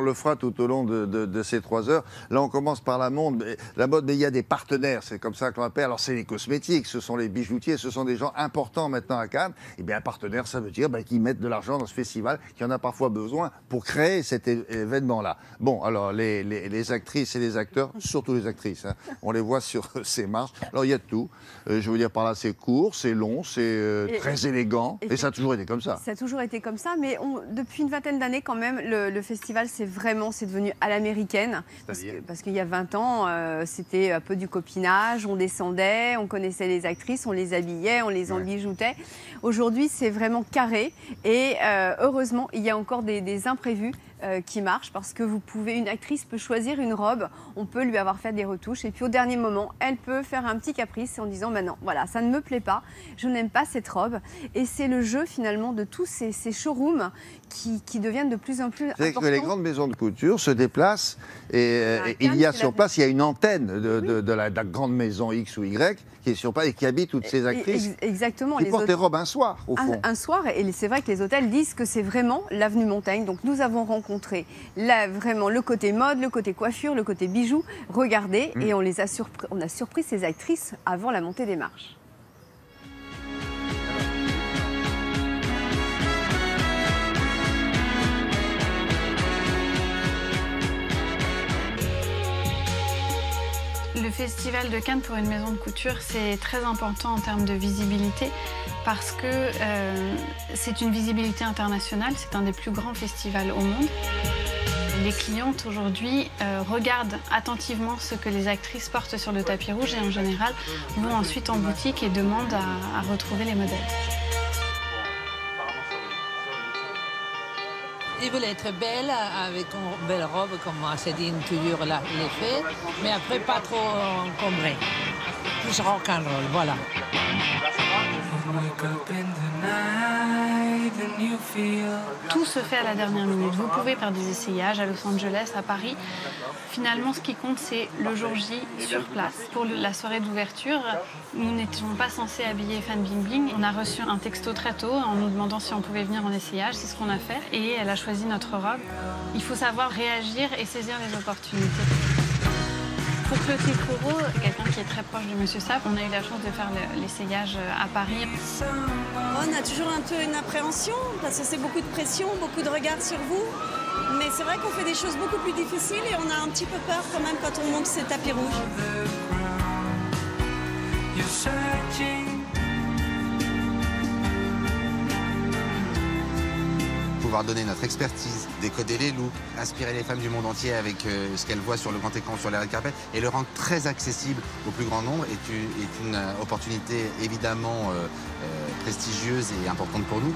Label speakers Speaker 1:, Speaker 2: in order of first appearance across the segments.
Speaker 1: le fera tout au long de ces 3 heures. Là, on commence par la mode, mais il y a des partenaires, c'est comme ça qu'on appelle. Alors, c'est les cosmétiques, ce sont les bijoutiers, ce sont des gens importants maintenant à Cannes. Et bien, un partenaire, ça veut dire qu'ils mettent de l'argent dans ce festival, qu'il y en a parfois besoin pour créer cet événement-là. Bon, alors, les actrices et les acteurs, surtout les actrices, hein, on les voit sur ces marches. Alors, il y a de tout. Je veux dire par là, c'est court, c'est long, c'est très élégant. Et ça a toujours été comme ça.
Speaker 2: Ça a toujours été comme ça, mais depuis une vingtaine d'années quand même, le festival, c'est devenu à l'américaine. Parce qu'il y a 20 ans, c'était un peu du copinage, on descendait, on connaissait les actrices, on les habillait, on les enbijoutait. Aujourd'hui, c'est vraiment carré et heureusement, il y a encore des imprévus qui marchent parce que une actrice peut choisir une robe, on peut lui avoir fait des retouches et puis au dernier moment, elle peut faire un petit caprice en disant non, voilà, ça ne me plaît pas, je n'aime pas cette robe. Et c'est le jeu finalement de tous ces showrooms qui deviennent de plus en plus importants.
Speaker 1: C'est que les grandes maisons de couture se déplacent et il y a sur place, il y a une antenne de la grande maison X ou Y qui est sur place et qui habite toutes ces actrices.
Speaker 2: Exactement.
Speaker 1: Qui portent des robes un soir, au fond.
Speaker 2: Un soir, et c'est vrai que les hôtels disent que c'est vraiment l'avenue Montaigne. Donc nous avons rencontré vraiment le côté mode, le côté coiffure, le côté bijoux. Regardez, et on a surpris ces actrices avant la montée des marches.
Speaker 3: Le Festival de Cannes pour une maison de couture, c'est très important en termes de visibilité parce que c'est une visibilité internationale, c'est un des plus grands festivals au monde. Les clientes aujourd'hui regardent attentivement ce que les actrices portent sur le tapis rouge et en général vont ensuite en boutique et demandent à retrouver les modèles.
Speaker 4: Ils veulent être belles, avec une belle robe, comme Céline toujours l'a fait, mais après pas trop encombrée. Plus rock'n'roll, voilà.
Speaker 3: Tout se fait à la dernière minute. Vous pouvez faire des essayages à Los Angeles, à Paris. Finalement, ce qui compte, c'est le jour J sur place. Pour la soirée d'ouverture, nous n'étions pas censés habiller Fan Bling Bling. On a reçu un texto très tôt en nous demandant si on pouvait venir en essayage. C'est ce qu'on a fait. Et elle a choisi notre robe. Il faut savoir réagir et saisir les opportunités. Pour Clotilde Courreau, quelqu'un qui est très proche de Monsieur Sapp, on a eu la chance de faire l'essayage à Paris.
Speaker 5: On a toujours un peu une appréhension parce que c'est beaucoup de pression, beaucoup de regards sur vous. Mais c'est vrai qu'on fait des choses beaucoup plus difficiles et on a un petit peu peur quand même quand on monte ces tapis rouges.
Speaker 6: Pouvoir donner notre expertise, décoder les looks, inspirer les femmes du monde entier avec ce qu'elles voient sur le grand écran, sur les red carpet, et le rendre très accessible au plus grand nombre est une opportunité évidemment prestigieuse et importante pour nous.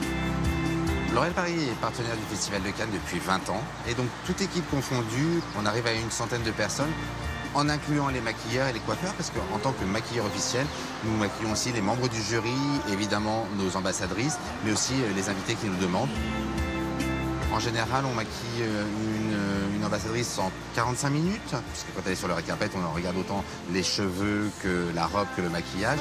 Speaker 6: L'Oréal Paris est partenaire du Festival de Cannes depuis 20 ans, et donc toute équipe confondue, on arrive à une centaine de personnes, en incluant les maquilleurs et les coiffeurs, parce qu'en tant que maquilleur officiel, nous maquillons aussi les membres du jury, évidemment nos ambassadrices, mais aussi les invités qui nous demandent. En général, on maquille une ambassadrice en 45 minutes, puisque quand elle est sur le red carpet, on en regarde autant les cheveux que la robe, que le maquillage.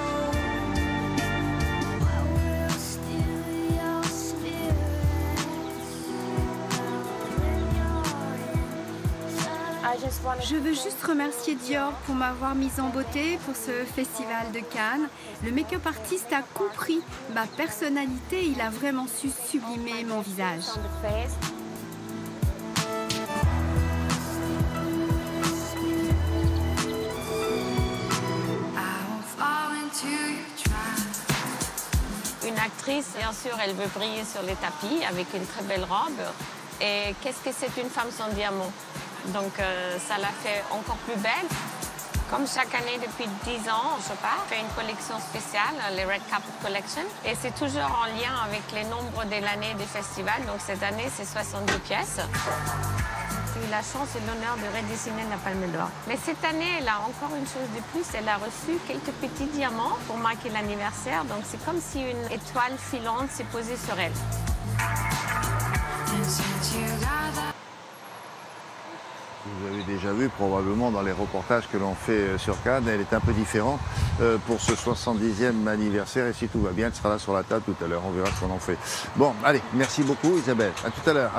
Speaker 7: Je veux juste remercier Dior pour m'avoir mise en beauté pour ce festival de Cannes. Le make-up artiste a compris ma personnalité, il a vraiment su sublimer mon visage.
Speaker 8: Une actrice, bien sûr, elle veut briller sur les tapis avec une très belle robe. Et qu'est-ce que c'est une femme sans diamant? Donc ça la fait encore plus belle. Comme chaque année depuis 10 ans, je fais une collection spéciale, les Red Carpet Collection. Et c'est toujours en lien avec les nombres de l'année du festival. Donc cette année, c'est 70 pièces. J'ai eu la chance et l'honneur de redessiner la Palme d'Or. Mais cette année, elle a encore une chose de plus. Elle a reçu quelques petits diamants pour marquer l'anniversaire. Donc c'est comme si une étoile filante s'est posée sur elle.
Speaker 1: Vous avez déjà vu probablement dans les reportages que l'on fait sur Cannes, elle est un peu différente pour ce 70e anniversaire et si tout va bien, elle sera là sur la table tout à l'heure, on verra ce qu'on en fait. Bon, allez, merci beaucoup Isabelle, à tout à l'heure.